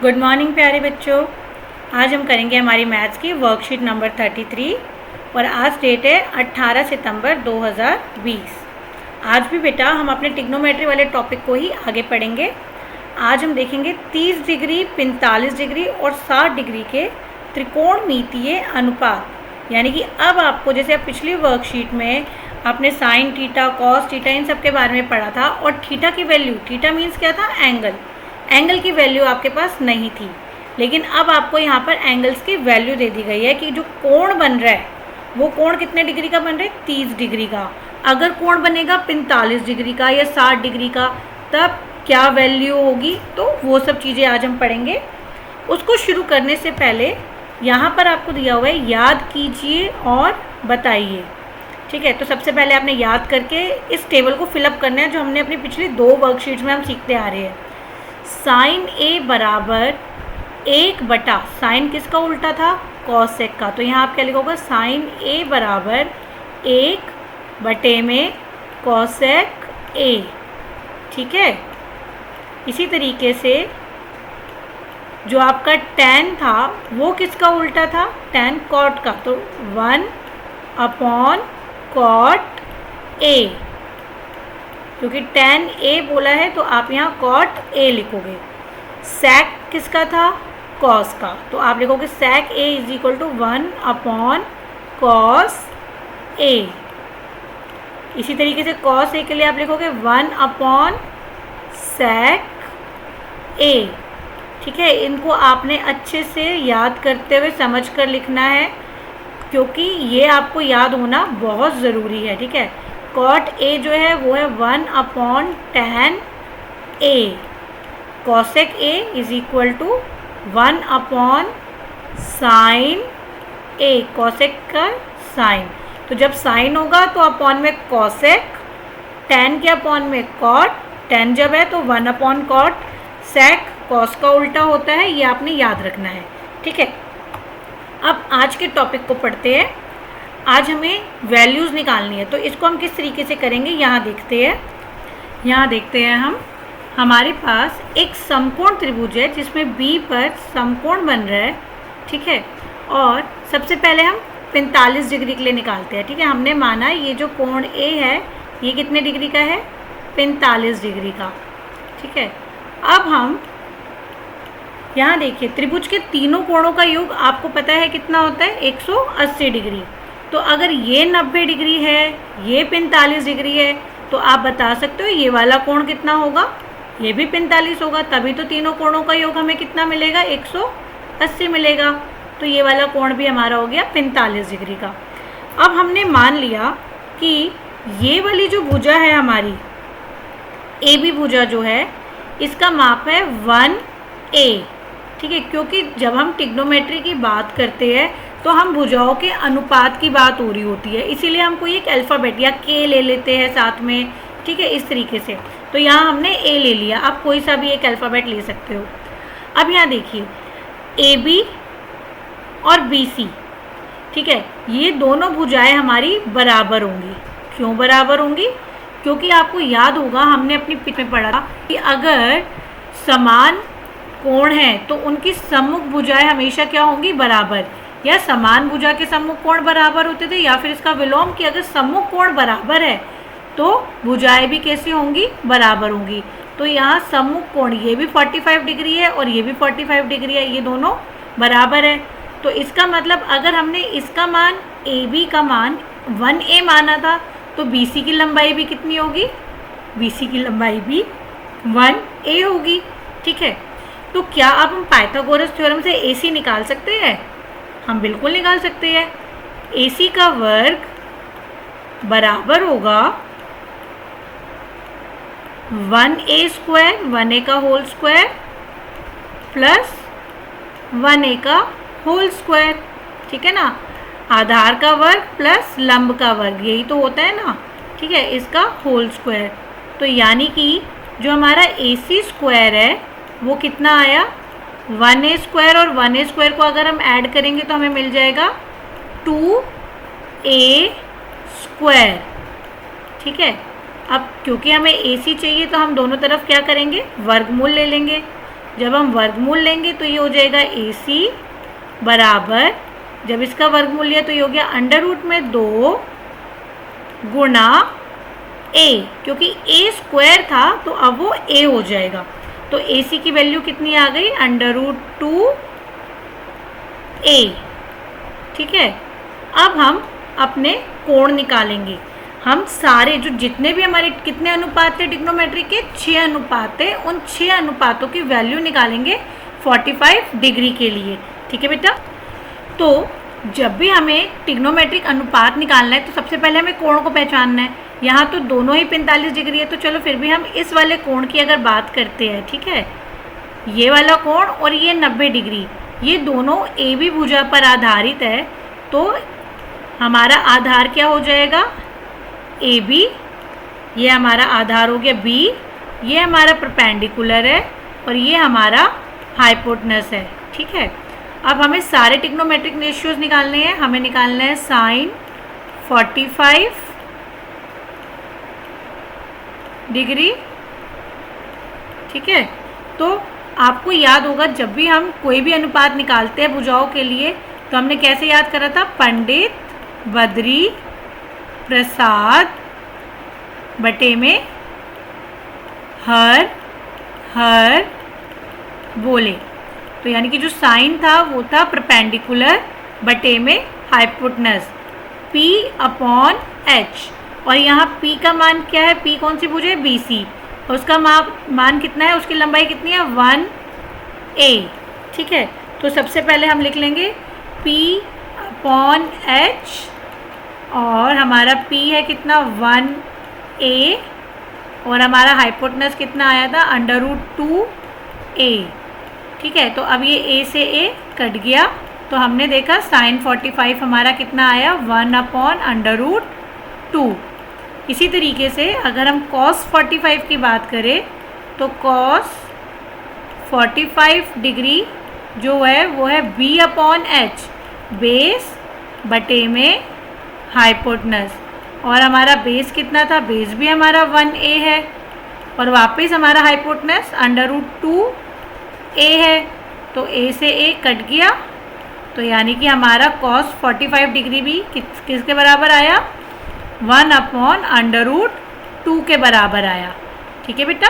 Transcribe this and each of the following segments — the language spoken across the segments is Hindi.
गुड मॉर्निंग प्यारे बच्चों। आज हम करेंगे हमारी मैथ्स की वर्कशीट नंबर 33 और आज डेट है 18 सितंबर 2020। आज भी बेटा हम अपने ट्रिग्नोमेट्री वाले टॉपिक को ही आगे पढ़ेंगे। आज हम देखेंगे 30 डिग्री, 45 डिग्री और 60 डिग्री के त्रिकोणमितीय अनुपात। यानी कि अब आपको, जैसे आप पिछली वर्कशीट में आपने साइन थीटा, कॉस थीटा, इन सब के बारे में पढ़ा था और थीटा की वैल्यू, थीटा मीन्स क्या था, एंगल की वैल्यू आपके पास नहीं थी, लेकिन अब आपको यहाँ पर एंगल्स की वैल्यू दे दी गई है कि जो कोण बन रहा है वो कोण कितने डिग्री का बन रहा है, 30 डिग्री का। अगर कोण बनेगा 45 डिग्री का या 60 डिग्री का तब क्या वैल्यू होगी, तो वो सब चीज़ें आज हम पढ़ेंगे। उसको शुरू करने से पहले यहाँ पर आपको दिया हुआ है, याद कीजिए और बताइए। ठीक है, तो सबसे पहले आपने याद करके इस टेबल को फिलअप करना है जो हमने अपनी पिछली 2 वर्कशीट्स में हम सीखते आ रहे हैं। साइन ए बराबर 1/, साइन किसका उल्टा था, कॉसेक का। तो यहाँ आप क्या लिखोगे, साइन ए बराबर 1 में कॉसेक ए। ठीक है, इसी तरीके से जो आपका टैन था वो किसका उल्टा था, टैन कॉट का। तो 1/cot ए, क्योंकि टैन ए बोला है तो आप यहाँ कॉट ए लिखोगे। सेक किसका था, कॉस का। तो आप लिखोगे सेक ए इज इक्वल टू 1/cos ए। इसी तरीके से कॉस ए के लिए आप लिखोगे 1/sec ए। ठीक है, इनको आपने अच्छे से याद करते हुए समझ कर लिखना है, क्योंकि ये आपको याद होना बहुत ज़रूरी है। ठीक है, कॉट ए जो है वो है 1/tan A. Cosec A is equal to 1/sin A, cosec का साइन। तो जब साइन होगा तो अपॉन में कॉसेक, टैन के अपॉन में कॉट, टैन जब है तो 1/cot, सेक कॉस का उल्टा होता है, ये आपने याद रखना है। ठीक है, अब आज के टॉपिक को पढ़ते हैं। आज हमें वैल्यूज़ निकालनी है, तो इसको हम किस तरीके से करेंगे यहाँ देखते हैं। यहाँ देखते हैं हम, हमारे पास एक समकोण त्रिभुज है जिसमें बी पर समकोण बन रहा है। ठीक है, और सबसे पहले हम 45 डिग्री के लिए निकालते हैं। ठीक है, हमने माना ये जो कोण ए है ये कितने डिग्री का है, 45 डिग्री का। ठीक है, अब हम यहाँ देखिए, त्रिभुज के तीनों कोणों का योग आपको पता है कितना होता है, 180 डिग्री। तो अगर ये 90 डिग्री है, ये 45 डिग्री है, तो आप बता सकते हो ये वाला कोण कितना होगा, ये भी 45 होगा। तभी तो तीनों कोणों का योग हमें कितना मिलेगा, 180 मिलेगा। तो ये वाला कोण भी हमारा हो गया 45 डिग्री का। अब हमने मान लिया कि ये वाली जो भुजा है हमारी, ए बी भुजा जो है, इसका माप है 1a। ठीक है, क्योंकि जब हम ट्रिग्नोमेट्री की बात करते हैं तो हम भुजाओं के अनुपात की बात हो रही होती है, इसीलिए हम कोई एक अल्फ़ाबेट या के ले लेते हैं साथ में। ठीक है, इस तरीके से। तो यहाँ हमने ए ले लिया, आप कोई सा भी एक अल्फ़ाबेट ले सकते हो। अब यहाँ देखिए, ए बी और बी सी, ठीक है, ये दोनों भुजाएं हमारी बराबर होंगी। क्यों बराबर होंगी, क्योंकि आपको याद होगा हमने अपनी पिच में पढ़ा कि अगर समान कोण है तो उनकी सम्मुख भुजाएं हमेशा क्या होंगी, बराबर। या समान भुजा के सम्मुख कोण बराबर होते थे, या फिर इसका विलोम कि अगर सम्मुख कोण बराबर है तो भुजाएं भी कैसी होंगी, बराबर होंगी। तो यहाँ सम्मुख कोण ये भी 45 डिग्री है और ये भी 45 डिग्री है, ये दोनों बराबर है। तो इसका मतलब अगर हमने इसका मान, ए बी का मान 1a माना था, तो बी सी की लंबाई भी कितनी होगी, बी सी की लंबाई भी 1a होगी। ठीक है, तो क्या अब हम पाइथागोरस थ्योरम से AC निकाल सकते हैं, हम बिल्कुल निकाल सकते हैं। AC का वर्ग बराबर होगा 1a² 1a का होल स्क्वायर प्लस 1a का होल स्क्वायर। ठीक है ना, आधार का वर्ग प्लस लंब का वर्ग, यही तो होता है ना। ठीक है, इसका होल स्क्वायर। तो यानी कि जो हमारा AC² है वो कितना आया, 1a² और 1a² को अगर हम ऐड करेंगे तो हमें मिल जाएगा 2a²। ठीक है, अब क्योंकि हमें AC चाहिए तो हम दोनों तरफ क्या करेंगे, वर्गमूल ले लेंगे। जब हम वर्गमूल लेंगे तो ये हो जाएगा AC बराबर, जब इसका वर्गमूल लिया तो ये हो गया अंडर रूट में 2 गुना A, क्योंकि A स्क्वायर था तो अब वो A हो जाएगा। तो AC की वैल्यू कितनी आ गई? Under root 2A। ठीक है, अब हम अपने कोण निकालेंगे। हम सारे जो जितने भी हमारे कितने अनुपात थे ट्रिग्नोमेट्री के, 6 अनुपात थे, उन 6 अनुपातों की वैल्यू निकालेंगे 45 डिग्री के लिए। ठीक है बेटा, तो जब भी हमें ट्रिग्नोमेट्रिक अनुपात निकालना है तो सबसे पहले हमें कोण को पहचानना है। यहाँ तो दोनों ही 45 डिग्री है, तो चलो फिर भी हम इस वाले कोण की अगर बात करते हैं, ठीक है, ये वाला कोण और ये 90 डिग्री, ये दोनों AB भुजा पर आधारित है, तो हमारा आधार क्या हो जाएगा? AB, ये हमारा आधार हो गया B, ये हमारा परपेंडिकुलर है और ये हमारा हाइपोटेनस है। ठीक है, अब हमें सारे ट्रिग्नोमेट्रिक रेशियोज निकालने हैं। हमें निकालना है साइन 45 डिग्री। ठीक है, तो आपको याद होगा जब भी हम कोई भी अनुपात निकालते हैं भुजाओं के लिए तो हमने कैसे याद करा था? पंडित बद्री प्रसाद बटे में हर बोले। तो यानी कि जो साइन था वो था परपेंडिकुलर बटे में हाइपोटेनस P अपॉन H, और यहाँ P का मान क्या है? P कौन सी भुजा है? BC, और उसका मान कितना है? उसकी लंबाई कितनी है? 1A। ठीक है, तो सबसे पहले हम लिख लेंगे P अपॉन H, और हमारा P है कितना? 1A, और हमारा हाइपोटेनस कितना आया था? Under root 2A। ठीक है, तो अब ये A से A कट गया, तो हमने देखा साइन 45 हमारा कितना आया? 1 अपॉन अंडर रूट 2। इसी तरीके से अगर हम cos 45 की बात करें तो cos 45 डिग्री जो है वो है B अपॉन H, बेस बटे में हाइपोटेनस, और हमारा बेस कितना था? बेस भी हमारा 1A है, और वापस हमारा हाइपोटेनस अंडर रूट 2A है, तो A से A कट गया, तो यानी कि हमारा cos 45 डिग्री भी किसके बराबर आया? 1 अपॉन अंडर रूट 2 के बराबर आया। ठीक है बेटा,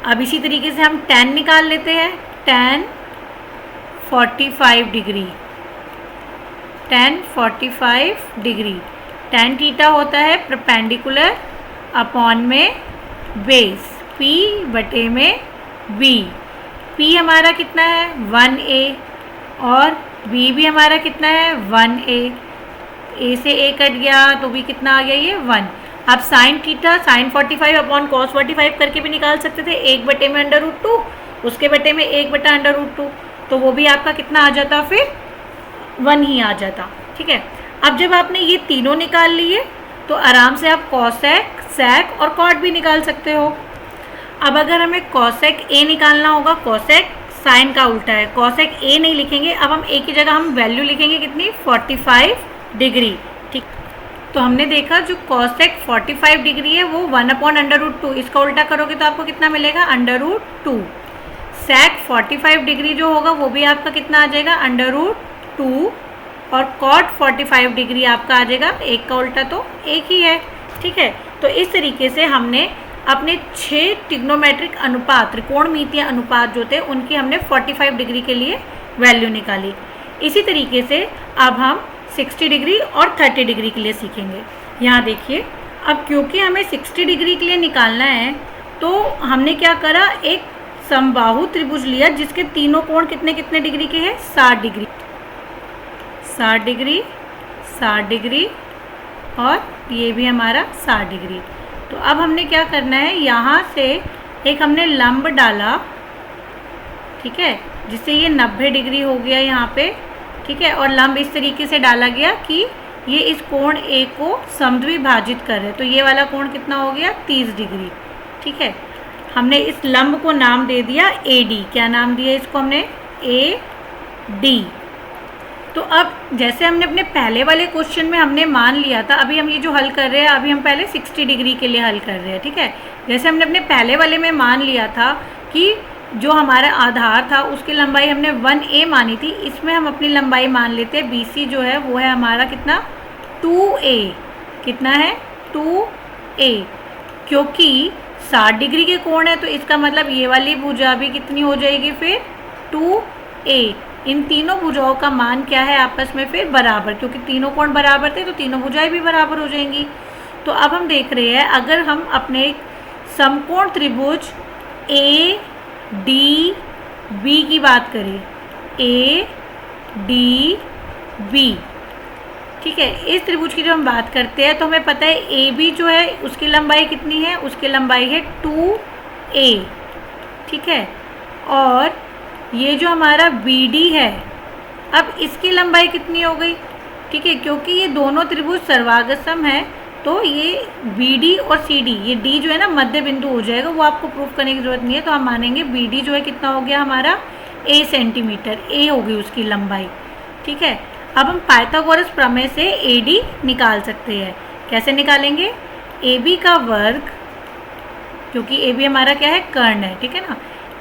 अब इसी तरीके से हम tan निकाल लेते हैं। tan 45 degree, tan 45 degree, tan theta होता है परपेंडिकुलर अपॉन में बेस P बटे में B। P हमारा कितना है? 1A, और B भी हमारा कितना है? 1A। A से A कट गया तो भी कितना आ गया? ये 1। आप sine theta sine 45 upon cos 45 करके भी निकाल सकते थे, 1 बटे में अंडर रूट 2, उसके बटे में 1 बटा अंडर रूट 2, तो वो भी आपका कितना आ जाता? फिर 1 ही आ जाता। ठीक है, अब जब आपने ये तीनों निकाल लिए तो आराम से आप कॉसेक, सेक और कॉट भी निकाल सकते हो। अब अगर हमें कॉसेक A निकालना होगा, कॉसेक साइन का उल्टा है, कॉसेक A नहीं लिखेंगे, अब हम A की जगह हम वैल्यू लिखेंगे कितनी? 45 डिग्री। ठीक, तो हमने देखा जो कॉसेक 45 डिग्री है वो 1 अपॉन अंडर रूट 2, इसका उल्टा करोगे तो आपको कितना मिलेगा? Under root 2। सेक 45 डिग्री जो होगा वो भी आपका कितना आ जाएगा? अंडर रूट 2, और कॉट 45 डिग्री आपका आ जाएगा, एक का उल्टा तो एक ही है। ठीक है, तो इस तरीके से हमने अपने 6 ट्रिग्नोमेट्रिक अनुपात, त्रिकोणमितीय अनुपात जो थे उनकी हमने 45 डिग्री के लिए वैल्यू निकाली। इसी तरीके से अब हम 60 डिग्री और 30 डिग्री के लिए सीखेंगे। यहाँ देखिए, अब क्योंकि हमें 60 डिग्री के लिए निकालना है तो हमने क्या करा? एक समबाहु त्रिभुज लिया जिसके तीनों कोण कितने कितने डिग्री के हैं? 60 डिग्री, 60 डिग्री, 60 डिग्री, और ये भी हमारा 60 डिग्री। तो अब हमने क्या करना है? यहाँ से एक हमने लंब डाला, ठीक है, जिससे ये 90 डिग्री हो गया यहाँ पे। ठीक है, और लंब इस तरीके से डाला गया कि ये इस कोण A को समद्विभाजित कर रहे, तो ये वाला कोण कितना हो गया? 30 डिग्री। ठीक है, हमने इस लंब को नाम दे दिया AD। क्या नाम दिया इसको हमने? AD। तो अब जैसे हमने अपने पहले वाले क्वेश्चन में हमने मान लिया था, अभी हम ये जो हल कर रहे हैं अभी हम पहले 60 डिग्री के लिए हल कर रहे हैं। ठीक है, जैसे हमने अपने पहले वाले में मान लिया था कि जो हमारा आधार था उसकी लंबाई हमने 1a मानी थी, इसमें हम अपनी लंबाई मान लेते हैं BC जो है वो है हमारा कितना 2a। कितना है 2a, क्योंकि 60 डिग्री के कोण है तो इसका मतलब ये वाली भुजा भी कितनी हो जाएगी फिर 2a। इन तीनों भुजाओं का मान क्या है आपस में फिर बराबर, क्योंकि तीनों कोण बराबर थे तो तीनों भुजाएं भी बराबर हो जाएंगी। तो अब हम देख रहे हैं अगर हम अपने समकोण त्रिभुज ADB की बात करें, ADB, ठीक है, इस त्रिभुज की जब हम बात करते हैं तो हमें पता है AB जो है उसकी लंबाई कितनी है, उसकी लंबाई है 2a, ठीक है। और ये जो हमारा BD है, अब इसकी लंबाई कितनी हो गई, ठीक है, क्योंकि ये दोनों त्रिभुज सर्वागसम है तो ये BD और CD, ये D जो है ना मध्य बिंदु हो जाएगा, वो आपको प्रूफ करने की ज़रूरत नहीं है। तो हम मानेंगे BD जो है कितना हो गया हमारा A सेंटीमीटर, A हो गई उसकी लंबाई, ठीक है। अब हम पाइथागोरस प्रमेय से AD निकाल सकते हैं। कैसे निकालेंगे, AB का वर्ग, क्योंकि AB हमारा क्या है कर्ण है, ठीक है ना,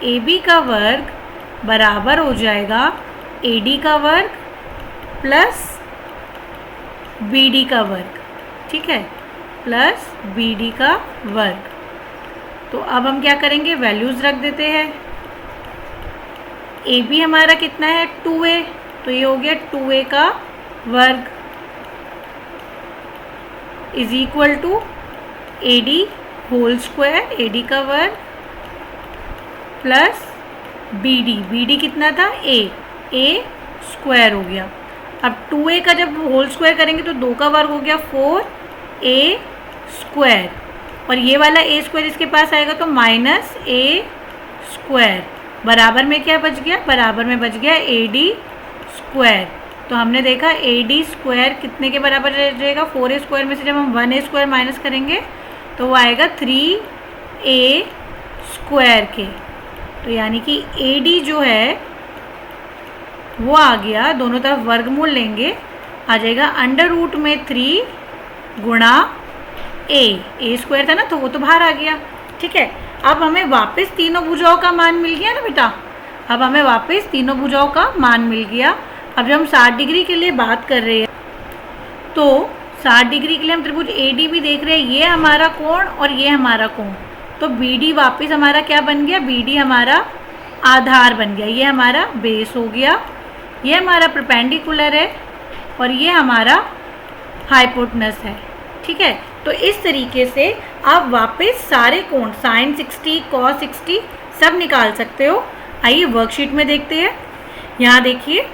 AB का वर्ग बराबर हो जाएगा AD का वर्ग प्लस BD का वर्ग, ठीक है, प्लस BD का वर्ग। तो अब हम क्या करेंगे, वैल्यूज़ रख देते हैं। AB हमारा कितना है 2a, तो ये हो गया 2a का वर्ग is equal to AD whole square, AD का वर्ग प्लस BD कितना था a स्क्वायर हो गया। अब 2a का जब होल स्क्वायर करेंगे तो 2 का वर्ग हो गया 4a स्क्वायर, और ये वाला a स्क्वायर इसके पास आएगा तो माइनस a स्क्वायर, बराबर में क्या बच गया, बराबर में बच गया AD स्क्वायर। तो हमने देखा AD स्क्वायर कितने के बराबर रह जाएगा, 4a स्क्वायर में से जब हम 1a स्क्वायर माइनस करेंगे तो वो आएगा 3a स्क्वायर के। तो यानी कि AD जो है वो आ गया, दोनों तरफ वर्गमूल लेंगे, आ जाएगा अंडर रूट में 3 गुणा a स्क्वायर था ना तो वो तो बाहर आ गया, ठीक है। अब हमें वापस तीनों भुजाओं का मान मिल गया ना बेटा, अब हमें वापस तीनों भुजाओं का मान मिल गया। अब जब हम 60 डिग्री के लिए बात कर रहे हैं तो 60 डिग्री के लिए हम त्रिभुज ADB देख रहे हैं, ये हमारा कोण और ये हमारा कोण, तो BD वापस हमारा क्या बन गया, BD हमारा आधार बन गया, ये हमारा बेस हो गया, ये हमारा परपेंडिकुलर है और ये हमारा हाइपोटेनस है, ठीक है। तो इस तरीके से आप वापस सारे कोण साइन 60 कॉस 60 सब निकाल सकते हो। आइए वर्कशीट में देखते हैं। यहाँ देखिए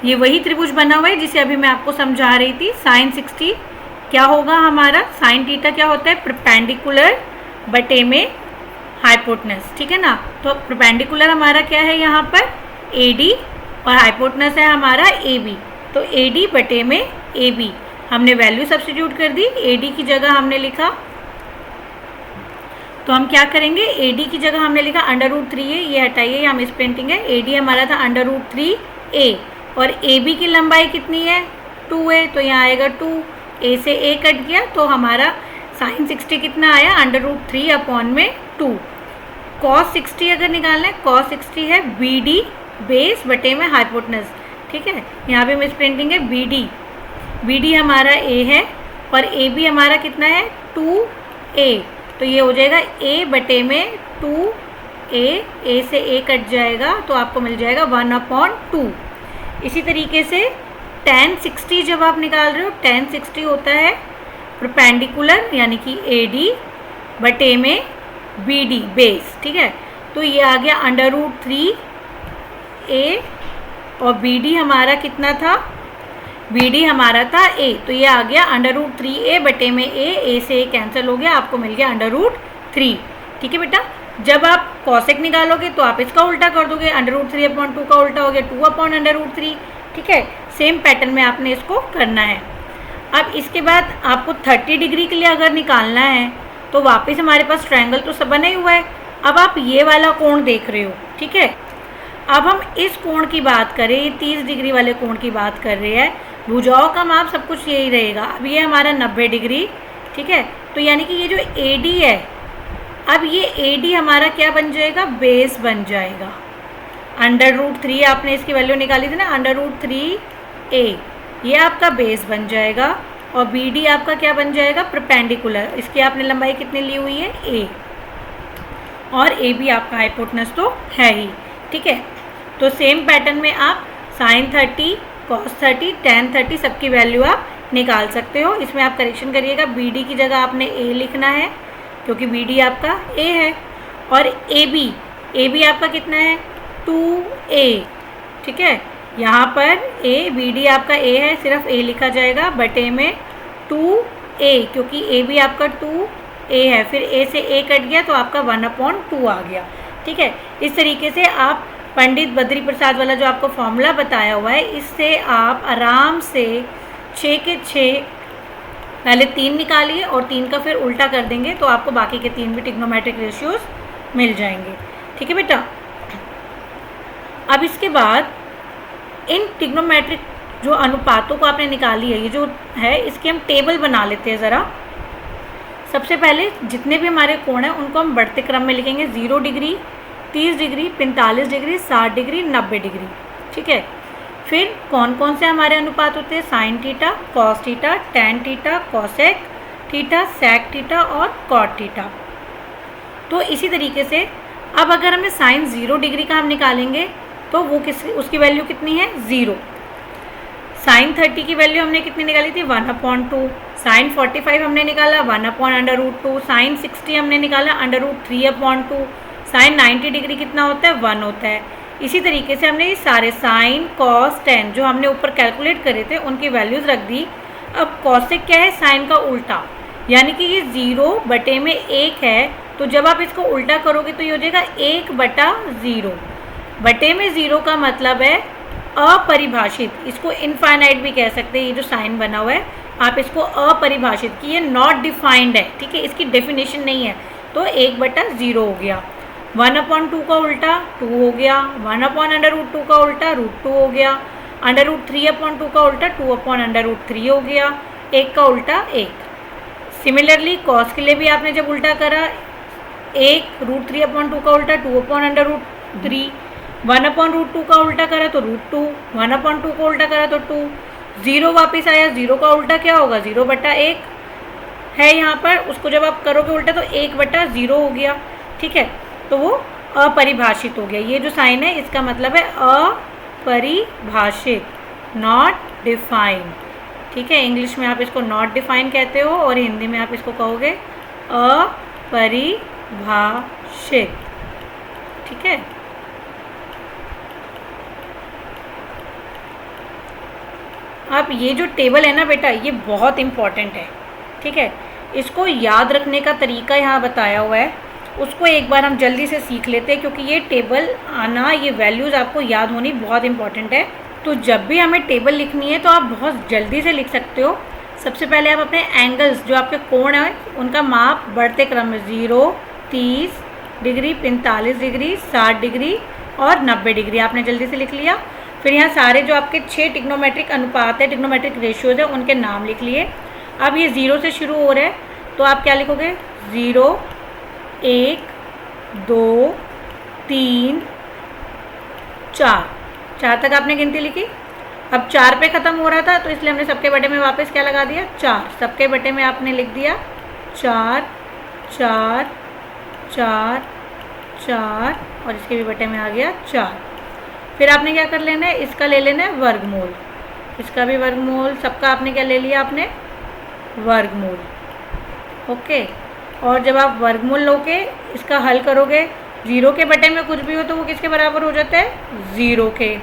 ये वही त्रिभुज बना हुआ है जिसे अभी मैं आपको समझा रही थी। साइन 60 क्या होगा हमारा, साइन थीटा क्या होता है, परपेंडिकुलर बटे में हाइपोटेनस, ठीक है ना। तो परपेंडिकुलर हमारा क्या है यहाँ पर AD और हाइपोटेनस है हमारा AB, तो AD बटे में AB हमने वैल्यू सब्स्टिट्यूट कर दी। AD की जगह हमने लिखा, तो हम क्या करेंगे, AD की जगह हमने लिखा अंडर रूट 3a, ये हटाइए यहाँ मिस प्रिंटिंग है, AD हमारा था अंडर रूट 3a और AB की लंबाई कितनी है 2a, तो यहाँ आएगा 2, a से a कट गया तो हमारा साइन 60 कितना आया अंडर रूट 3 अपॉन में 2। कॉस 60 अगर निकालना है, कॉस 60 है BD बेस बटे में हाइपोटेनस, ठीक है, यहाँ पे मिस प्रिंटिंग है BD हमारा A है और AB हमारा कितना है 2a, तो ये हो जाएगा a बटे में 2a से a कट जाएगा तो आपको मिल जाएगा 1/2। इसी तरीके से tan 60 जब आप निकाल रहे हो, tan 60 होता है परपेंडिकुलर यानी कि AD बटे में BD बेस, ठीक है। तो ये आ गया अंडर रूट 3a और BD हमारा कितना था, BD हमारा था a, तो ये आ गया अंडर रूट 3a बटे में a से a कैंसिल हो गया, आपको मिल गया अंडर रूट 3, ठीक है बेटा। जब आप कॉसेक निकालोगे तो आप इसका उल्टा कर दोगे, अंडर रूट 3/2 का उल्टा हो गया 2/√3, ठीक है। सेम पैटर्न में आपने इसको करना है। अब इसके बाद आपको 30 डिग्री के लिए अगर निकालना है तो वापस हमारे पास ट्रायंगल तो सब बना ही हुआ है। अब आप ये वाला कोण देख रहे हो, ठीक है। अब हम इस कोण की बात करें, 30 डिग्री वाले कोण की बात कर रहे हैं, भुजाओं का माप सब कुछ यही रहेगा। अब ये हमारा 90 डिग्री, ठीक है। तो यानी कि ये जो AD है अब ये AD हमारा क्या बन जाएगा, बेस बन जाएगा। √3 आपने इसकी वैल्यू निकाली थी ना, √3a, ये आपका बेस बन जाएगा। और BD आपका क्या बन जाएगा, परपेंडिकुलर, इसकी आपने लंबाई कितनी ली हुई है, a, और AB आपका हाइपोटेनस तो है ही, ठीक है। तो सेम पैटर्न में आप sin 30, cos 30, tan 30 सबकी वैल्यू आप निकाल सकते हो। इसमें आप करेक्शन करिएगा, BD की जगह आपने a लिखना है क्योंकि BD आपका a है, और AB आपका कितना है, 2a, ठीक है। यहाँ पर BD आपका a है, सिर्फ a लिखा जाएगा बटे में 2a, क्योंकि AB आपका 2a है, फिर a से a कट गया तो आपका 1/2 आ गया, ठीक है। इस तरीके से आप पंडित बद्री प्रसाद वाला जो आपको फॉर्मूला बताया हुआ है, इससे आप आराम से 6 के 6 पहले 3 निकालिए और 3 का फिर उल्टा कर देंगे तो आपको बाकी के 3 भी ट्रिग्नोमेट्रिक रेशियोज मिल जाएंगे, ठीक है बेटा। अब इसके बाद इन ट्रिग्नोमेट्रिक जो अनुपातों को आपने निकाली है, ये जो है इसकी हम टेबल बना लेते हैं ज़रा। सबसे पहले जितने भी हमारे कोण हैं उनको हम बढ़ते क्रम में लिखेंगे, 0 degree, 30 degree, 45 degree, 60 degree, 90 degree, ठीक है। फिर कौन कौन से हमारे अनुपात होते हैं, sine theta, cos theta, tan theta, cosec theta, sec theta और कॉट थीटा। तो इसी तरीके से अब अगर हमें साइन 0 डिग्री का हम निकालेंगे तो वो उसकी वैल्यू कितनी है, 0। साइन 30 की वैल्यू हमने कितनी निकाली थी, 1/2। साइन 45 हमने निकाला 1/√2। साइन 60 हमने निकाला √3/2। साइन 90 डिग्री कितना होता है, 1 होता है। इसी तरीके से हमने ये सारे साइन, कॉस, टैन जो हमने ऊपर कैलकुलेट करे थे उनकी वैल्यूज़ रख दी। अब कॉसेक क्या है, साइन का उल्टा, यानी कि ये 0/1 है, तो जब आप इसको उल्टा करोगे तो ये हो जाएगा 1/0। बटे में 0 का मतलब है अपरिभाषित, इसको इनफाइनाइट भी कह सकते हैं। ये जो साइन बना हुआ है आप इसको अपरिभाषित, कि ये नॉट डिफाइंड है, ठीक है, इसकी डेफिनेशन नहीं है, तो 1/0 हो गया। 1/2 का उल्टा 2 हो गया, 1/√2 का उल्टा √2 हो गया, √3/2 का उल्टा 2/√3 हो गया, 1 का उल्टा 1। सिमिलरली कॉस के लिए भी आपने जब उल्टा करा, 1 √3/2 का उल्टा 2/√3, 1/√2 का उल्टा करा तो √2, 1/2 का उल्टा करा तो 2, 0 वापस आया, 0 का उल्टा क्या होगा, 0/1 है यहाँ पर, उसको जब आप करोगे उल्टा तो 1/0 हो गया, ठीक है। तो वो अपरिभाषित हो गया। ये जो साइन है इसका मतलब है अपरिभाषित, नॉट डिफाइंड, ठीक है। इंग्लिश में आप इसको नॉट डिफाइंड कहते हो और हिंदी में आप इसको कहोगे अपरिभाषित, ठीक है। अब ये जो टेबल है ना बेटा, ये बहुत इम्पॉर्टेंट है, ठीक है। इसको याद रखने का तरीका यहाँ बताया हुआ है, उसको एक बार हम जल्दी से सीख लेते हैं, क्योंकि ये टेबल आना, ये वैल्यूज़ आपको याद होनी बहुत इम्पॉर्टेंट है। तो जब भी हमें टेबल लिखनी है तो आप बहुत जल्दी से लिख सकते हो। सबसे पहले आप अपने एंगल्स, जो आपके कोण हैं, उनका माप बढ़ते क्रम में 0, 30 डिग्री, 45 डिग्री, 60 डिग्री और 90 डिग्री आपने जल्दी से लिख लिया। फिर यहाँ सारे जो आपके 6 ट्रिग्नोमेट्रिक अनुपात है, ट्रिग्नोमेट्रिक रेशियोज है, उनके नाम लिख लिए। अब ये 0 से शुरू हो रहा है तो आप क्या लिखोगे, 0, 1, 2, 3, 4 तक आपने गिनती लिखी। अब 4 पे ख़त्म हो रहा था तो इसलिए हमने सबके बटे में वापस क्या लगा दिया, 4। सबके बटे में आपने लिख दिया 4, 4, 4, 4 और इसके भी बटे में आ गया 4। फिर आपने क्या कर लेना है, इसका ले लेना है वर्गमूल, इसका भी वर्गमूल, सबका आपने क्या ले लिया, आपने वर्गमूल, ओके। और जब आप वर्गमूल लोगे, इसका हल करोगे, 0 के बटे में कुछ भी हो तो वो किसके बराबर हो जाता है, 0 के।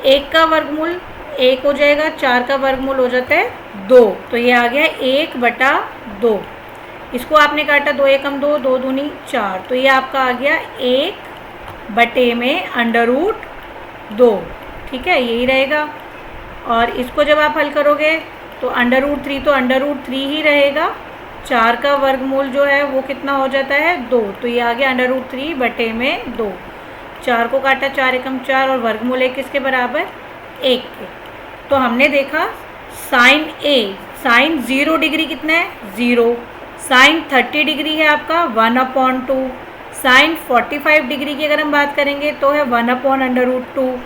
1 का वर्गमूल 1 हो जाएगा, 4 का वर्गमूल हो जाता है 2, तो ये आ गया 1/2। इसको आपने काटा 2 एकम 2, 2 दूनी 4, तो ये आपका आ गया 1/2, ठीक है, यही रहेगा। और इसको जब आप हल करोगे तो √3 तो √3 ही रहेगा। 4 का वर्गमूल जो है वो कितना हो जाता है, 2, तो ये आ गया √3/2। 4 को काटा 4 एकम 4 और वर्गमूल 1 किसके बराबर, 1 के। तो हमने देखा साइन A, साइन 0 डिग्री कितना है, 0, साइन 30 डिग्री है आपका 1/2। साइन 45 डिग्री की अगर हम बात करेंगे तो है 1/√2।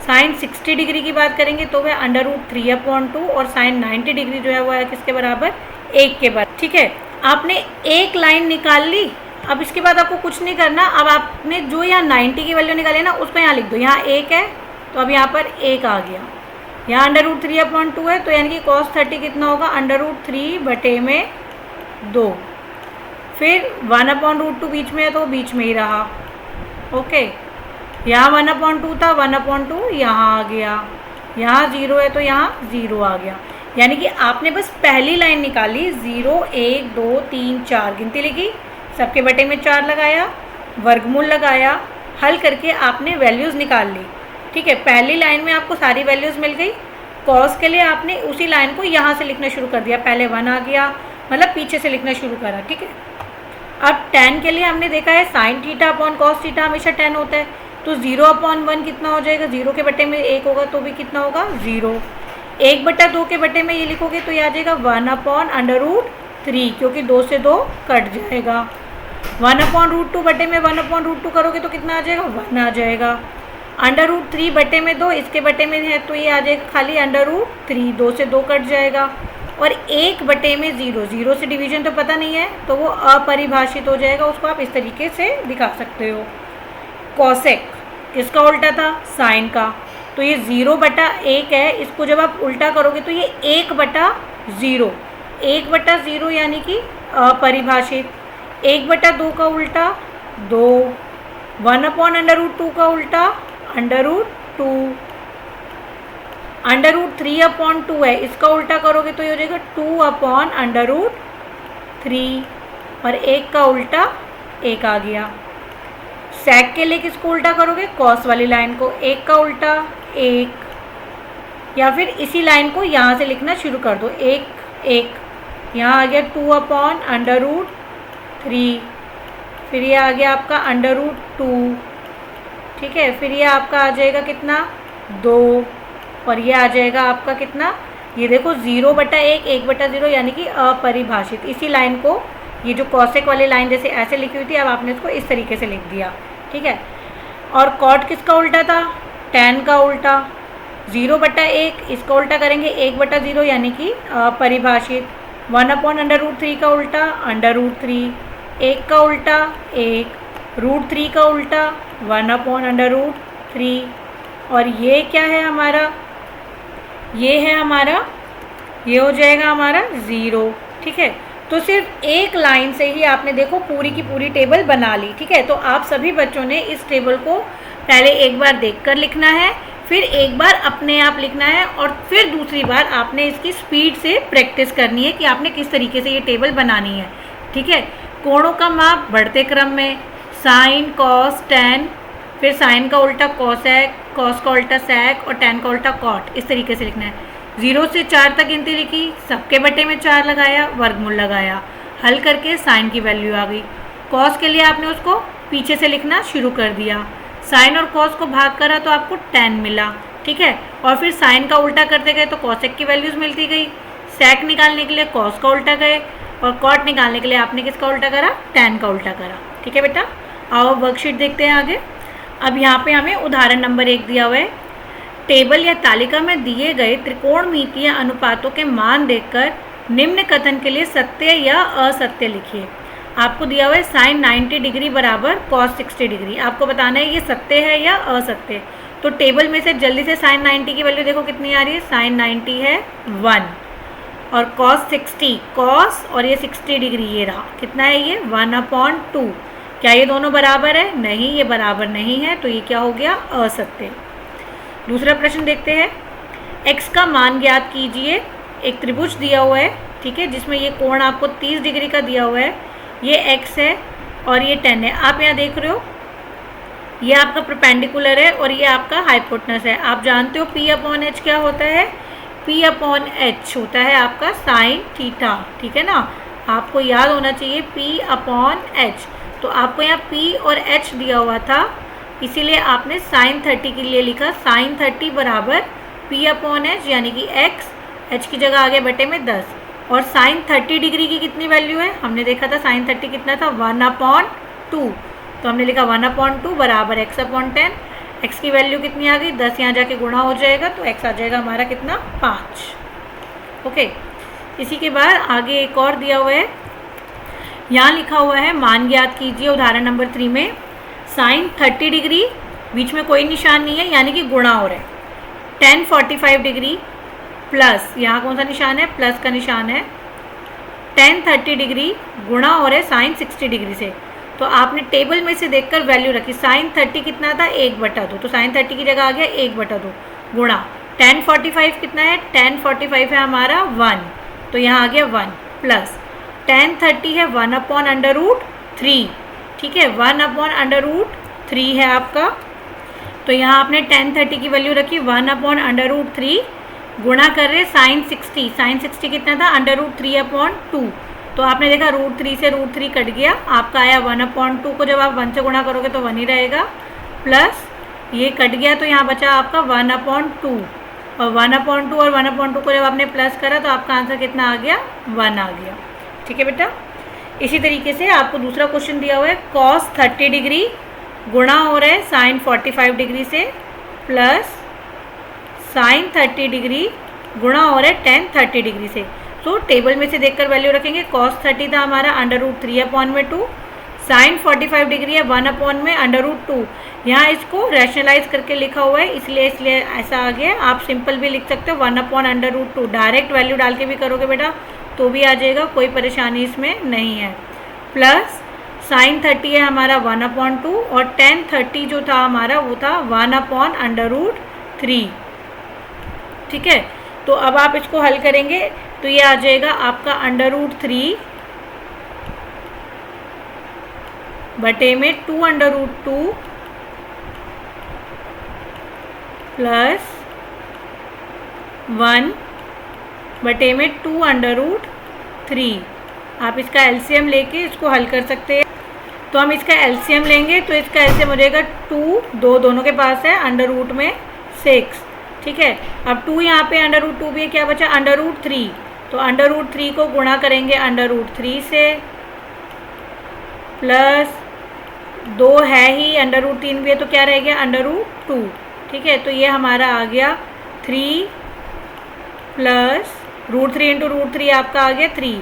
साइन 60 डिग्री की बात करेंगे तो है √3/2। और साइन 90 डिग्री जो है वो है किसके बराबर, 1 के बराबर। ठीक है, आपने एक लाइन निकाल ली। अब इसके बाद आपको कुछ नहीं करना। अब आपने जो यहाँ 90 की वैल्यू निकाली ना उसको यहाँ लिख दो। यहाँ 1 है तो अब यहाँ पर 1 आ गया। यहाँ √3/2 है तो यानी कि cos 30 कितना होगा, √3/2। फिर 1/√2 बीच में है तो बीच में ही रहा। ओके, यहाँ 1/2 था, 1/2 यहाँ आ गया। यहाँ 0 है तो यहाँ 0 आ गया। यानी कि आपने बस पहली लाइन निकाली, 0 1 2 3 4 गिनती लिखी, सबके बटे में 4 लगाया, वर्गमूल लगाया, हल करके आपने वैल्यूज़ निकाल ली। ठीक है, पहली लाइन में आपको सारी वैल्यूज़ मिल गई। कॉस के लिए आपने उसी लाइन को यहाँ से लिखना शुरू कर दिया, पहले 1 आ गया, मतलब पीछे से लिखना शुरू करा। ठीक है, अब tan के लिए हमने देखा है sine theta upon cos theta हमेशा tan होता है, तो 0/1 कितना हो जाएगा, 0 के बटे में 1 होगा तो भी कितना होगा, 0। 1/2 के बटे में ये लिखोगे तो ये आ जाएगा 1/√3, क्योंकि 2 से 2 कट जाएगा। 1/√2 बटे में 1/√2 करोगे तो कितना आ जाएगा, 1 आ जाएगा। √3 बटे में 2, इसके बटे में है तो ये आ जाएगा खाली √3, 2 से 2 कट जाएगा। और 1 बटे में 0, 0 से डिवीजन तो पता नहीं है तो वो अपरिभाषित हो जाएगा, उसको आप इस तरीके से दिखा सकते हो। कॉसेक किसका उल्टा था, साइन का, तो ये 0/1 है, इसको जब आप उल्टा करोगे तो ये 1/0, 1/0 यानी कि अपरिभाषित। 1/2 का उल्टा 2, 1/√2 का उल्टा √2, √3/2 है, इसका उल्टा करोगे तो ये हो जाएगा 2/√3, और 1 का उल्टा 1 आ गया। सेक के लिए किसको उल्टा करोगे, कॉस वाली लाइन को, 1 का उल्टा 1, या फिर इसी लाइन को यहाँ से लिखना शुरू कर दो, 1 1, यहाँ आ गया 2/√3, फिर ये आ गया आपका √2। ठीक है, फिर ये आपका आ जाएगा कितना, 2, और ये आ जाएगा आपका कितना, ये देखो 0/1, 1/0 यानी कि अपरिभाषित। इसी लाइन को, ये जो कॉसेक वाली लाइन जैसे ऐसे लिखी हुई थी, अब आपने इसको इस तरीके से लिख दिया। ठीक है, और कॉट किसका उल्टा था, tan का उल्टा, 0/1, इसका उल्टा करेंगे 1/0 यानी कि अपरिभाषित। 1/√3 का उल्टा √3, 1 का उल्टा 1, √3 का उल्टा 1/√3, और ये क्या है हमारा, ये है हमारा, ये हो जाएगा हमारा 0। ठीक है, तो सिर्फ एक लाइन से ही आपने देखो पूरी की पूरी टेबल बना ली। ठीक है, तो आप सभी बच्चों ने इस टेबल को पहले एक बार देखकर लिखना है, फिर एक बार अपने आप लिखना है, और फिर दूसरी बार आपने इसकी स्पीड से प्रैक्टिस करनी है कि आपने किस तरीके से ये टेबल बनानी है। ठीक है, कोणों का माप बढ़ते क्रम में, साइन कॉस टैन, फिर साइन का उल्टा कॉसेक, कॉस का उल्टा सेक, और टैन का उल्टा कॉट, इस तरीके से लिखना है। 0 से 4 तक गिनती लिखी, सबके बटे में 4 लगाया, वर्गमूल लगाया, हल करके साइन की वैल्यू आ गई। कॉस के लिए आपने उसको पीछे से लिखना शुरू कर दिया, साइन और कॉस को भाग करा तो आपको टैन मिला। ठीक है, और फिर साइन का उल्टा करते गए तो कॉसेक की वैल्यूज़ मिलती गई, सेक निकालने के लिए कॉस का उल्टा गए, और कॉट निकालने के लिए आपने किसका उल्टा करा, टैन का उल्टा करा। ठीक है बेटा, आओ वर्कशीट देखते हैं आगे। अब यहाँ पे हमें उदाहरण नंबर 1 दिया हुआ है, टेबल या तालिका में दिए गए त्रिकोणमितीय अनुपातों के मान देखकर निम्न कथन के लिए सत्य या असत्य लिखिए। आपको दिया हुआ है साइन 90 डिग्री बराबर कॉस 60 डिग्री, आपको बताना है ये सत्य है या असत्य। तो टेबल में से जल्दी से साइन 90 की वैल्यू देखो कितनी आ रही है, साइन 90 है 1, और कॉस 60, कॉस और ये 60 डिग्री ये रहा, कितना है ये 1/2। क्या ये दोनों बराबर है, नहीं ये बराबर नहीं है, तो ये क्या हो गया, असत्य। दूसरा प्रश्न देखते हैं, x का मान ज्ञात कीजिए। एक त्रिभुज दिया हुआ है, ठीक है, जिसमें ये कोण आपको 30 डिग्री का दिया हुआ है, ये x है और ये 10 है। आप यहाँ देख रहे हो ये आपका परपेंडिकुलर है और ये आपका हाइपोटेनस है। आप जानते हो P/H क्या होता है, P/H होता है आपका साइन थीटा, ठीक है ना, आपको याद होना चाहिए P/H। तो आपको यहाँ P और H दिया हुआ था, इसीलिए आपने साइन 30 के लिए लिखा, साइन 30 बराबर P/H यानी कि x, h की जगह आगे बटे में 10, और साइन 30 डिग्री की कितनी वैल्यू है, हमने देखा था साइन 30 कितना था 1/2, तो हमने लिखा 1/2 बराबर x/10। x की वैल्यू कितनी आ गई 10, यहाँ जाके गुणा हो जाएगा तो x आ जाएगा हमारा कितना 5। ओके, इसी के बाद आगे एक और दिया हुआ है, यहाँ लिखा हुआ है मान ज्ञात कीजिए उदाहरण नंबर 3 में साइन 30 डिग्री, बीच में कोई निशान नहीं है यानी कि गुणा हो रहा है, tan 45 डिग्री प्लस, यहाँ कौन सा निशान है प्लस का निशान है, tan 30 डिग्री गुणा हो रहा है साइन 60 डिग्री से। तो आपने टेबल में से देखकर वैल्यू रखी, साइन 30 कितना था 1/2, तो साइन 30 की जगह आ गया 1/2 गुणा tan 45 कितना है, tan 45 है हमारा 1, तो यहाँ आ गया 1 प्लस tan 30 है 1/√3, ठीक है 1/√3 है आपका, तो यहाँ आपने tan 30 की वैल्यू रखी 1/√3 गुणा कर रहे साइन 60 कितना था √3/2, तो आपने देखा √3 से √3 कट गया, आपका आया 1/2 को जब आप 1 से गुणा करोगे तो 1 ही रहेगा, प्लस ये कट गया तो यहाँ बचा आपका 1/2, और 1/2 और 1/2 को जब आपने प्लस करा तो आपका आंसर कितना आ गया 1 आ गया। ठीक है बेटा, इसी तरीके से आपको दूसरा क्वेश्चन दिया हुआ है cos 30 डिग्री गुणा हो रहा है साइन 45 डिग्री से प्लस साइन 30 डिग्री गुणा हो रहा है tan 30 डिग्री से। तो टेबल में से देखकर वैल्यू रखेंगे, cos 30 था हमारा √3/2, साइन 45 डिग्री है 1/√2, यहाँ इसको रैशनलाइज करके लिखा हुआ है इसलिए ऐसा आ गया। आप सिंपल भी लिख सकते हो 1/√2, डायरेक्ट वैल्यू डाल के भी करोगे बेटा तो भी आ जाएगा, कोई परेशानी इसमें नहीं है, प्लस साइन 30 है हमारा 1/2 और tan 30 जो था हमारा वो था 1/√3। ठीक है, तो अब आप इसको हल करेंगे तो ये आ जाएगा आपका √3 बटे में 2/2 प्लस 1 बटे में 2/3। आप इसका एलसीएम लेके इसको हल कर सकते हैं, तो हम इसका एलसीएम लेंगे तो इसका एलसीएम हो जाएगा 2 दोनों के पास है √6। ठीक है, अब 2 यहाँ पे √2 भी है, क्या बचा √3, तो √3 को गुणा करेंगे √3 से, प्लस 2 है ही √3 भी है तो क्या रह गया √2। ठीक है, तो ये हमारा आ गया 3 प्लस √3 × √3 आपका आ गया 3,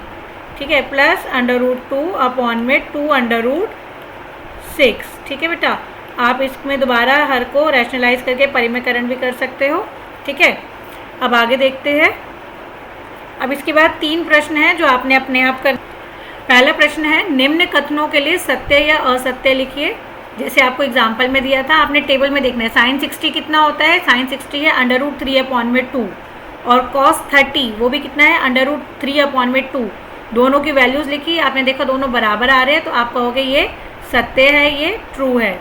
ठीक है, प्लस √2 अपॉन में 2/6। ठीक है बेटा, आप इसमें दोबारा हर को रैशनलाइज करके परिमेयकरण भी कर सकते हो। ठीक है, अब आगे देखते हैं। अब इसके बाद 3 प्रश्न हैं जो आपने अपने आप कर। पहला प्रश्न है निम्न कथनों के लिए सत्य या असत्य लिखिए। जैसे आपको एग्जाम्पल में दिया था, आपने टेबल में देखना है साइन 60 कितना होता है, साइन 60 है √3/2 और cos 30 वो भी कितना है √3/2, दोनों की वैल्यूज़ लिखी, आपने देखा दोनों बराबर आ रहे हैं तो आप कहोगे ये सत्य है, ये ट्रू है।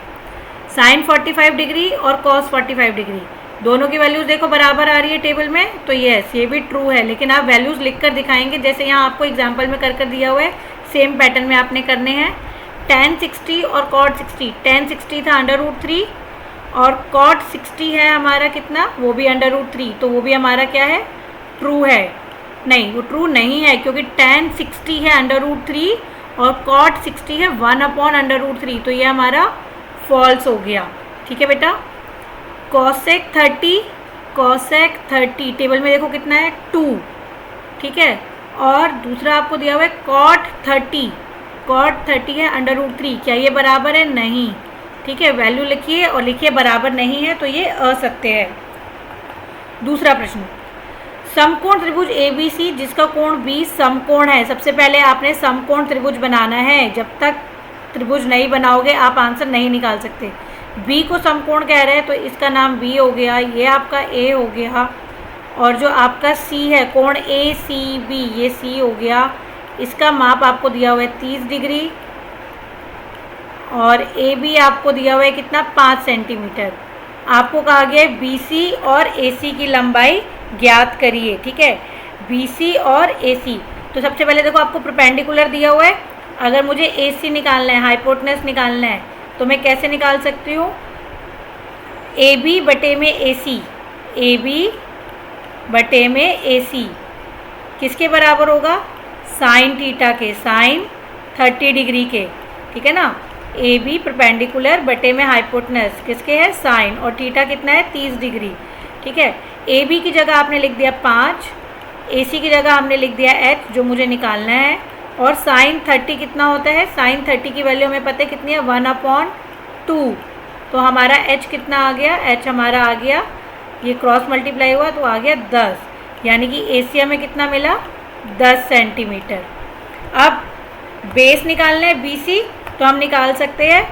साइन 45 डिग्री और cos 45 डिग्री दोनों की वैल्यूज़ देखो बराबर आ रही है टेबल में, तो यस ये भी ट्रू है, लेकिन आप वैल्यूज़ लिख कर दिखाएंगे जैसे यहाँ आपको एग्जाम्पल में कर दिया हुआ है, सेम पैटर्न में आपने करने हैं। tan 60 और cot 60, tan 60 था √3 और cot 60 है हमारा कितना, वो भी √3, तो वो भी हमारा क्या है ट्रू है। नहीं, वो ट्रू नहीं है क्योंकि tan 60 है √3 और cot 60 है 1/√3, तो ये हमारा फॉल्स हो गया। ठीक है बेटा, cosec 30 टेबल में देखो कितना है 2, ठीक है, और दूसरा आपको दिया हुआ है cot 30 है √3, क्या ये बराबर है, नहीं। ठीक है, वैल्यू लिखिए और लिखिए बराबर नहीं है तो ये असत्य है। दूसरा प्रश्न, समकोण त्रिभुज ABC जिसका कोण 20 समकोण है। सबसे पहले आपने समकोण त्रिभुज बनाना है, जब तक त्रिभुज नहीं बनाओगे आप आंसर नहीं निकाल सकते। B को समकोण कह रहे हैं तो इसका नाम B हो गया, ये आपका A हो गया, और जो आपका C है कोण ACB ये C हो गया, इसका माप आपको दिया हुआ है 30 डिग्री, और AB आपको दिया हुआ है कितना 5 सेंटीमीटर। आपको कहा गया है BC और AC की लंबाई ज्ञात करिए। ठीक है, BC और AC, तो सबसे पहले देखो आपको परपेंडिकुलर दिया हुआ है, अगर मुझे AC निकालना है, हाइपोटेनस निकालना है, तो मैं कैसे निकाल सकती हूँ, AB बटे में AC, AB बटे में AC, किसके बराबर होगा? साइन थीटा के, साइन 30 डिग्री के, ठीक है ना। ए बी परपेंडिकुलर बटे में हाइपोटेनस किसके है? साइन, और थीटा कितना है? 30 डिग्री, ठीक है। ए बी की जगह आपने लिख दिया 5, ए सी की जगह हमने लिख दिया h जो मुझे निकालना है, और साइन 30 कितना होता है? साइन 30 की वैल्यू हमें पता है कितनी है? 1/2। तो हमारा h कितना आ गया? h हमारा आ गया, ये क्रॉस मल्टीप्लाई हुआ तो आ गया 10, यानी कि एसी हमें कितना मिला? 10 सेंटीमीटर। अब बेस निकालना है बीसी, तो हम निकाल सकते हैं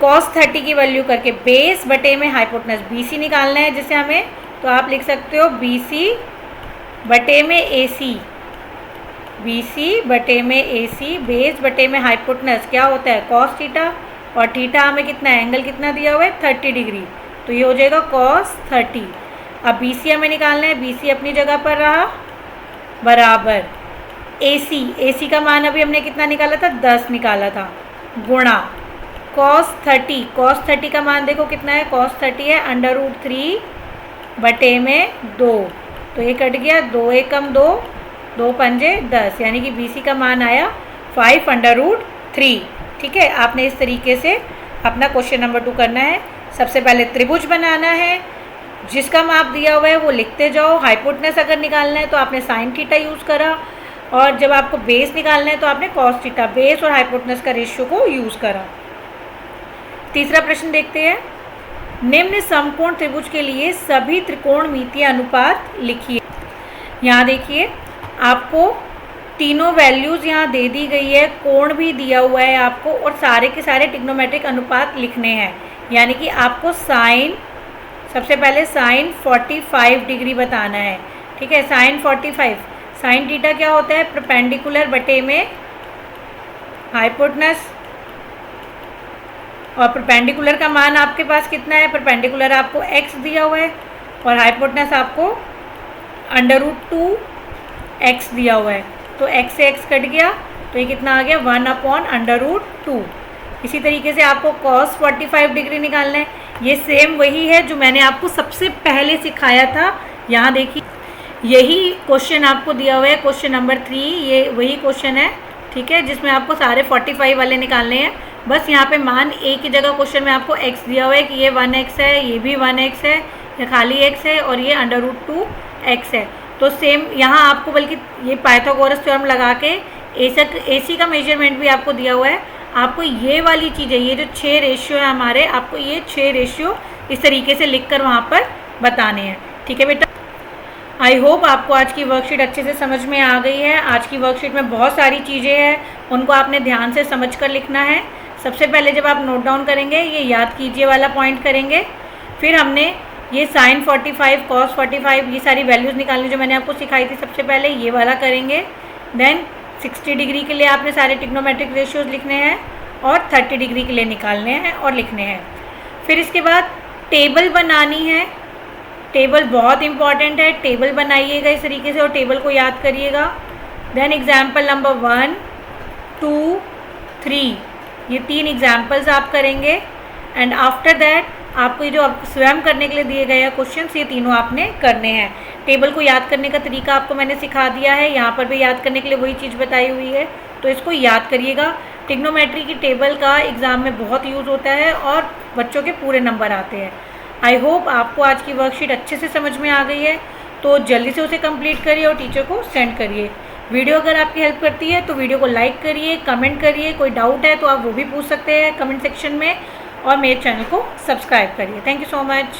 cos 30 की वैल्यू करके, बेस बटे में हाइपोटेनस बीसी निकालना है जिसे हमें, तो आप लिख सकते हो बीसी बटे में एसी, बीसी बटे में एसी, बेस बटे में हाइपोटेनस क्या होता है? cos थीटा, और थीटा हमें कितना है? एंगल कितना दिया हुआ है? 30 डिग्री, तो ये हो जाएगा cos 30। अब बीसी हमें निकालना है, बीसी अपनी जगह पर रहा, बराबर एसी, एसी का मान अभी हमने कितना निकाला था? 10 निकाला था, गुणा cos 30, cos 30 का मान देखो कितना है? cos 30 है √3 बटे में 2, तो ये कट गया, 2 1 कम 2, 2 पंजे 10, यानी कि बीसी का मान आया 5/3, ठीक है। आपने इस तरीके से अपना क्वेश्चन नंबर 2 करना है। सबसे पहले त्रिभुज बनाना है, जिसका माप दिया हुआ है वो लिखते जाओ। हाइपोटेनस अगर निकालना है तो आपने साइन थीटा यूज़ करा, और जब आपको बेस निकालना है तो आपने कॉस थीटा, बेस और हाइपोटेनस का रेशियो को यूज़ करा। तीसरा प्रश्न देखते हैं। निम्न समकोण त्रिभुज के लिए सभी त्रिकोणमितीय अनुपात लिखिए। यहाँ देखिए आपको तीनों वैल्यूज़ यहाँ दे दी गई है, कोण भी दिया हुआ है आपको, और सारे के सारे ट्रिग्नोमेट्रिक अनुपात लिखने हैं। यानी कि आपको साइन, सबसे पहले साइन 45 डिग्री बताना है, ठीक है। साइन 45, साइन थीटा क्या होता है? परपेंडिकुलर बटे में हाइपोटेनस, और परपेंडिकुलर का मान आपके पास कितना है? परपेंडिकुलर आपको x दिया हुआ है, और हाइपोटेनस आपको √2x दिया हुआ है, तो x से x कट गया, तो ये कितना आ गया? 1/√2। इसी तरीके से आपको cos 45 डिग्री निकालना है। ये सेम वही है जो मैंने आपको सबसे पहले सिखाया था। यहाँ देखिए यही क्वेश्चन आपको दिया हुआ है, क्वेश्चन नंबर 3, ये वही क्वेश्चन है, ठीक है, जिसमें आपको सारे 45 वाले निकालने हैं। बस यहाँ पे मान ए की जगह क्वेश्चन में आपको x दिया हुआ है कि ये 1x है, ये भी 1x है, ये खाली x है, और ये √2x है। तो सेम यहाँ आपको, बल्कि ये पाइथागोरस थ्योरम लगा के एसी का मेजरमेंट भी आपको दिया हुआ है। आपको ये वाली चीज़ें, ये जो 6 रेशियो है हमारे, आपको ये 6 रेशियो इस तरीके से लिखकर वहाँ पर बताने हैं, ठीक है बेटा। आई होप आपको आज की वर्कशीट अच्छे से समझ में आ गई है। आज की वर्कशीट में बहुत सारी चीज़ें हैं, उनको आपने ध्यान से समझ कर लिखना है। सबसे पहले जब आप नोट डाउन करेंगे, ये याद कीजिए वाला पॉइंट करेंगे। फिर हमने ये साइन 45, कॉस 45, ये सारी वैल्यूज़ निकालनी जो मैंने आपको सिखाई थी, सबसे पहले ये वाला करेंगे। देन 60 डिग्री के लिए आपने सारे ट्रिग्नोमेट्रिक रेशियोज़ लिखने हैं, और 30 डिग्री के लिए निकालने हैं और लिखने हैं। फिर इसके बाद टेबल बनानी है। टेबल बहुत इंपॉर्टेंट है, टेबल बनाइएगा इस तरीके से और टेबल को याद करिएगा। देन एग्जाम्पल नंबर 1, 2, 3, ये 3 एग्जाम्पल्स आप करेंगे। एंड आफ्टर दैट आपको ये जो आप स्वयं करने के लिए दिए गए हैं क्वेश्चंस, ये तीनों आपने करने हैं। टेबल को याद करने का तरीका आपको मैंने सिखा दिया है, यहाँ पर भी याद करने के लिए वही चीज़ बताई हुई है, तो इसको याद करिएगा। ट्रिग्नोमेट्री की टेबल का एग्ज़ाम में बहुत यूज़ होता है और बच्चों के पूरे नंबर आते हैं। आई होप आपको आज की वर्कशीट अच्छे से समझ में आ गई है, तो जल्दी से उसे कंप्लीट करिए और टीचर को सेंड करिए। वीडियो अगर आपकी हेल्प करती है तो वीडियो को लाइक करिए, कमेंट करिए, कोई डाउट है तो आप वो भी पूछ सकते हैं कमेंट सेक्शन में, और मेरे चैनल को सब्सक्राइब करिए। Thank you so much.